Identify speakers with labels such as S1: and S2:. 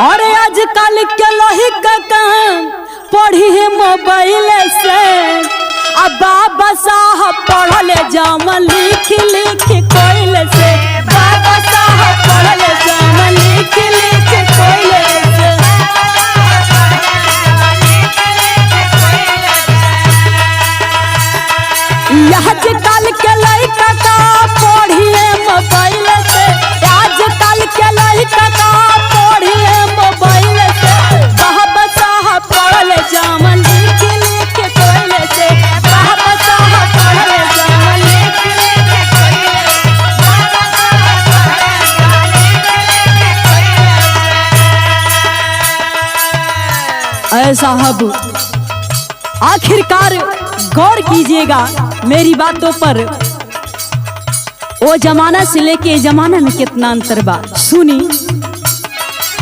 S1: और आजकल के लोही का काम पढ़ी है मोबाइल से। अब बाबा साहब पढ़ले जामन लिख लिख कोइल से। बाबा साहब पढ़ले जामन लिख लिख कोइल से। आजकल के लड़का का पढ़िए मोबाइल से। आजकल के लड़का का पढ़िए मोबाइल से। बाबा साहब पढ़ले जामन लिख लिख कोइल से। बाबा साहब पढ़ले जामन लिख लिख कोइल से। ऐ साहब आखिरकार गौर कीजिएगा मेरी बातों पर। वो जमाना से लेके जमाना में कितना अंतर बा। सुनी